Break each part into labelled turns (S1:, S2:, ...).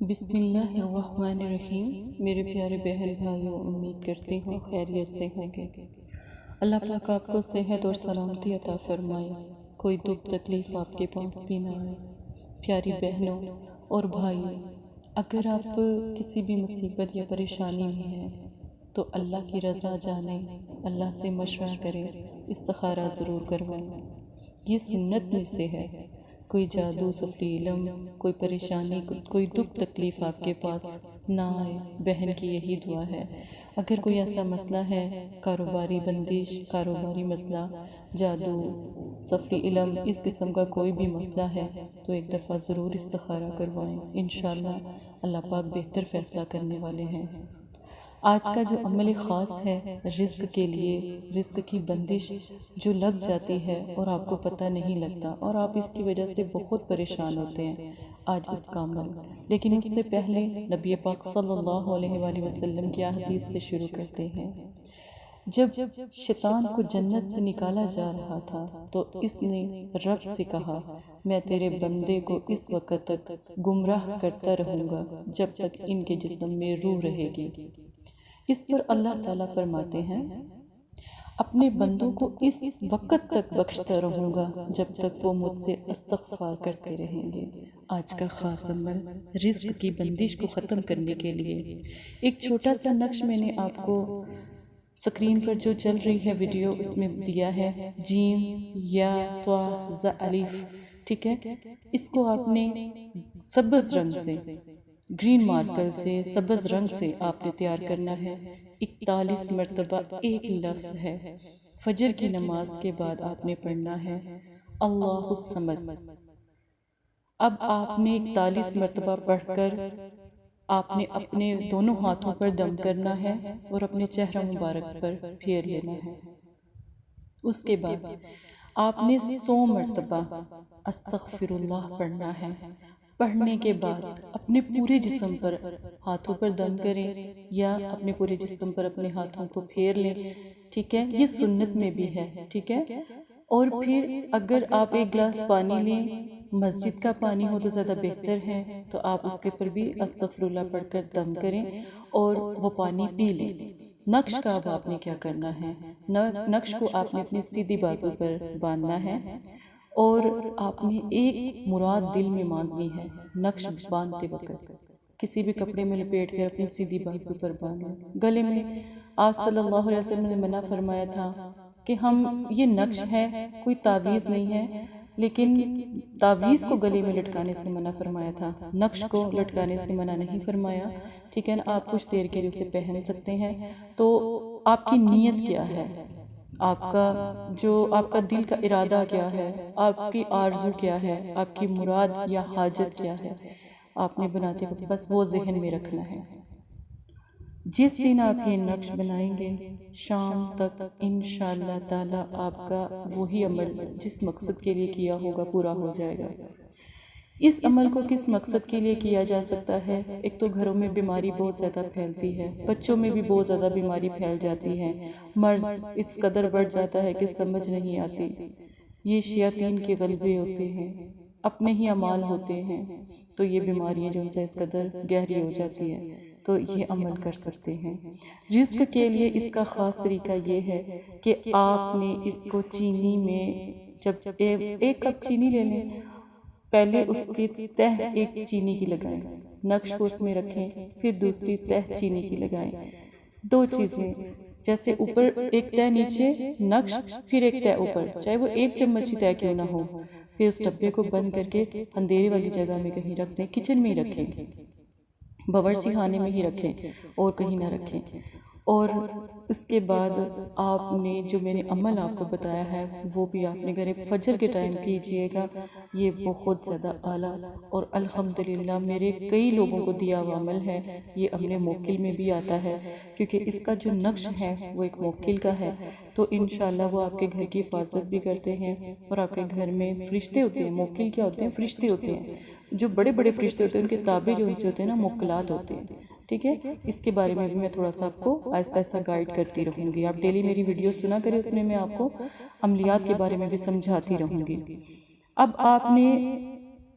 S1: بسم اللہ الرحمن الرحیم۔ میرے پیارے بہن بھائیوں، امید کرتی ہوں خیریت سے ہوں گے۔ اللہ پاک آپ کو صحت اور سلامتی عطا فرمائے، کوئی دکھ تکلیف آپ کے پاس بھی نہ آئے۔ پیاری بہنوں اور بھائیوں، اگر آپ کسی بھی مصیبت یا پریشانی میں ہیں تو اللہ کی رضا جانیں، اللہ سے مشورہ کریں، استخارہ ضرور کروائیں۔ یہ سنت میں سے ہے۔ کوئی جادو، سفلی علم، کوئی پریشانی، کوئی دکھ تکلیف آپ کے پاس نہ آئے، بہن کی یہی دعا ہے۔ اگر کوئی ایسا مسئلہ ہے، کاروباری بندش، کاروباری مسئلہ، جادو، سفلی علم، اس قسم کا کوئی بھی مسئلہ ہے تو ایک دفعہ ضرور استخارہ کروائیں۔ انشاءاللہ اللہ پاک بہتر فیصلہ کرنے والے ہیں۔ آج کا جو عمل خاص ہے رزق کے لیے، رزق کی بندش جو لگ جاتی ہے اور آپ کو پتہ نہیں لگتا اور آپ اس کی وجہ سے بہت پریشان ہوتے ہیں، آج اس کا عمل۔ لیکن اس سے پہلے نبی پاک صلی اللہ علیہ وآلہ وسلم کی حدیث سے شروع کرتے ہیں۔ جب شیطان کو جنت سے نکالا جا رہا تھا تو اس نے رب سے کہا، میں تیرے بندے کو اس وقت تک گمراہ کرتا رہوں گا جب تک ان کے جسم میں روح رہے گی۔ اس پر اللہ تعالیٰ فرماتے ہیں، اپنے بندوں کو اس وقت تک بخشتا رہوں گا جب تک وہ مجھ سے استغفار کرتے رہیں گے۔ آج کا خاص عمل رزق کی بندش کو ختم کرنے کے لیے ایک چھوٹا سا نقش میں نے آپ کو سکرین پر جو چل رہی ہے ویڈیو، اس میں دیا ہے جیم یا طا ز الف، ٹھیک ہے۔ اس کو آپ نے سبز رنگ سے، گرین مارکر سے، سبز رنگ سے آپ نے تیار کرنا ہے۔ 41 مرتبہ ایک لفظ ہے، فجر کی نماز کے بعد آپ نے پڑھنا ہے اللہ الصمد۔ اب آپ نے 41 مرتبہ پڑھ کر آپ نے اپنے دونوں ہاتھوں پر دم کرنا ہے اور اپنے چہرہ مبارک پر پھیر لینا ہے۔ اس کے بعد آپ نے 100 مرتبہ استغفر اللہ پڑھنا ہے۔ پڑھنے کے بعد اپنے پورے جسم پر ہاتھوں پر دم کریں یا اپنے پورے جسم پر اپنے ہاتھوں کو پھیر لیں، ٹھیک ہے۔ یہ سنت میں بھی ہے، ٹھیک ہے۔ اور پھر اگر آپ ایک گلاس پانی لیں، مسجد کا پانی ہو تو زیادہ بہتر ہے، تو آپ اس کے پر بھی استغفر اللہ پڑھ کر دم کریں اور وہ پانی پی لیں۔ نقش کا اب آپ نے کیا کرنا ہے، نقش کو آپ نے اپنی سیدھی بازو پر باندھنا ہے اور آپ نے ایک مراد دل میں مانگنی ہے۔ نقش باندھتے وقت کسی بھی کپڑے میں لپیٹ کر اپنی سیدھی بازو پر باندھیں۔ گلے میں آپ صلی اللہ علیہ وسلم نے منع فرمایا تھا کہ ہم، یہ نقش ہے، کوئی تعویذ نہیں ہے، لیکن تعویذ کو گلے میں لٹکانے سے منع فرمایا تھا، نقش کو لٹکانے سے منع نہیں فرمایا، ٹھیک ہے نا۔ آپ کچھ دیر کے لیے اسے پہن سکتے ہیں۔ تو آپ کی نیت کیا ہے، آپ کا دل کا ارادہ کیا ہے، آپ کی آرزو کیا ہے، آپ کی مراد یا حاجت کیا ہے، آپ نے بناتے وقت بس وہ ذہن میں رکھنا ہے۔ جس دن آپ یہ نقش بنائیں گے، شام تک انشاءاللہ تعالی آپ کا وہی عمل جس مقصد کے لیے کیا ہوگا پورا ہو جائے گا۔ اس عمل کو کس مقصد کے لیے کیا جا سکتا ہے؟ ایک تو گھروں میں بیماری بہت زیادہ پھیلتی ہے، بچوں میں بھی بہت زیادہ بیماری پھیل جاتی ہے، مرض اس قدر بڑھ جاتا ہے کہ سمجھ نہیں آتی۔ یہ شیاطین کے غلبے ہوتے ہیں، اپنے ہی اعمال ہوتے ہیں، تو یہ بیماریاں جو ان سے اس قدر گہری ہو جاتی ہے، تو یہ عمل کر سکتے ہیں۔ رزق کے لیے اس کا خاص طریقہ یہ ہے کہ آپ نے اس کو چینی میں، جب ایک کپ چینی لے لیں، پہلے اس کی تہ ایک چینی کی لگائیں، نقش کو اس میں رکھیں، پھر دوسری تہ چینی کی لگائیں۔ دو چیزیں، جیسے اوپر ایک تہ نیچے نقش، پھر ایک تہ اوپر، چاہے وہ 1 چمچ ہی تہ کیوں نہ ہو، پھر اس ڈبے کو بند کر کے اندھیرے والی جگہ میں کہیں رکھ دیں، کچن میں ہی رکھیں، باورچی خانے میں ہی رکھیں اور کہیں نہ رکھیں۔ اور اس کے بعد آپ نے جو میں نے عمل آپ کو بتایا ہے وہ بھی آپ نے گھر فجر کے ٹائم کیجئے گا۔ یہ بہت زیادہ اعلیٰ اور الحمدللہ میرے کئی لوگوں کو دیا ہوا عمل ہے۔ یہ عمل موکل میں بھی آتا ہے، کیونکہ اس کا جو نقش ہے وہ ایک موکل کا ہے، تو انشاءاللہ وہ آپ کے گھر کی حفاظت بھی کرتے ہیں اور آپ کے گھر میں فرشتے ہوتے ہیں۔ موکل کیا ہوتے ہیں؟ فرشتے ہوتے ہیں، جو بڑے بڑے فرشتے ہوتے ہیں، ان کے تابع جو ان سے ہوتے ہیں نا، موکلات ہوتے ہیں، ٹھیک ہے۔ اس کے بارے میں بھی میں تھوڑا سا آپ کو آہستہ آہستہ گائیڈ کرتی رہوں گی۔ آپ ڈیلی میری ویڈیو سنا کریں، اس میں آپ کو عملیات کے بارے میں بھی سمجھاتی رہوں گی۔ اب آپ نے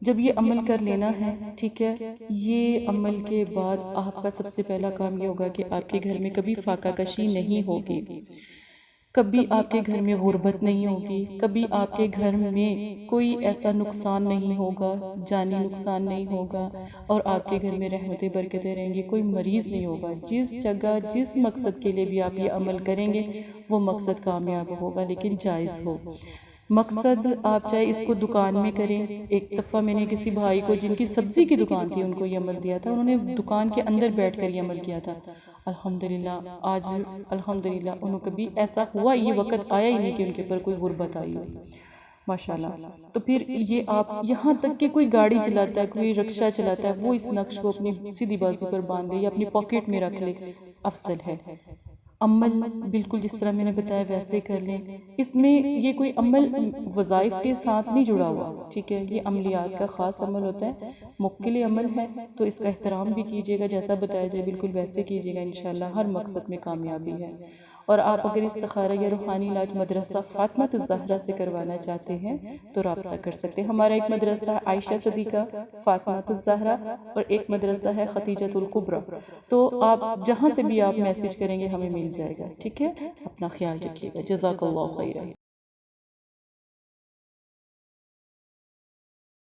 S1: جب یہ عمل کر لینا ہے، ٹھیک ہے، یہ عمل کے بعد آپ کا سب سے پہلا کام یہ ہوگا کہ آپ کے گھر میں کبھی فاقہ کشی نہیں ہوگی، کبھی آپ کے گھر میں غربت نہیں ہوگی، کبھی آپ کے گھر میں کوئی ایسا نقصان نہیں ہوگا، جانی نقصان نہیں ہوگا، اور آپ کے گھر میں رحمتیں برکتیں رہیں گی، کوئی مریض نہیں ہوگا۔ جس جگہ جس مقصد کے لیے بھی آپ یہ عمل کریں گے وہ مقصد کامیاب ہوگا، لیکن جائز ہو۔ مقصد آپ چاہے اس کو دکان میں کریں۔ ایک دفعہ میں نے کسی بھائی کو جن کی سبزی کی دکان تھی ان کو یہ عمل دیا تھا، انہوں نے دکان کے اندر بیٹھ کر یہ عمل کیا تھا، الحمدللہ آج الحمدللہ انہوں کبھی ایسا ہوا یہ وقت آیا ہی نہیں کہ ان کے پر کوئی غربت آئی ہو، ماشاءاللہ۔ تو پھر یہ آپ یہاں تک کہ کوئی گاڑی چلاتا ہے، کوئی رکشہ چلاتا ہے، وہ اس نقش کو اپنی سیدھی بازو پر باندھ لے یا اپنی پاکٹ میں رکھ لے، افضل ہے۔ عمل بالکل جس طرح میں نے بتایا ویسے کر لیں۔ اس میں یہ کوئی عمل وظائف کے ساتھ نہیں جڑا ہوا، ٹھیک ہے، یہ عملیات کا خاص عمل ہوتا ہے، موکل عمل ہے، تو اس کا احترام بھی کیجئے گا، جیسا بتایا جائے بالکل ویسے کیجئے گا، انشاءاللہ ہر مقصد میں کامیابی ہے۔ اور آپ اگر استخارہ یا روحانی علاج مدرسہ فاطمہ الزہرا سے کروانا چاہتے ہیں تو رابطہ کر سکتے ہیں۔ ہمارا ایک مدرسہ عائشہ صدیقہ فاطمہ الزہرا اور ایک مدرسہ ہے ختیجۃ الکبریٰ، تو آپ جہاں سے بھی آپ میسج کریں گے ہمیں مل جائے گا، ٹھیک ہے۔ اپنا خیال رکھیے گا، جزاک اللہ خیرہ۔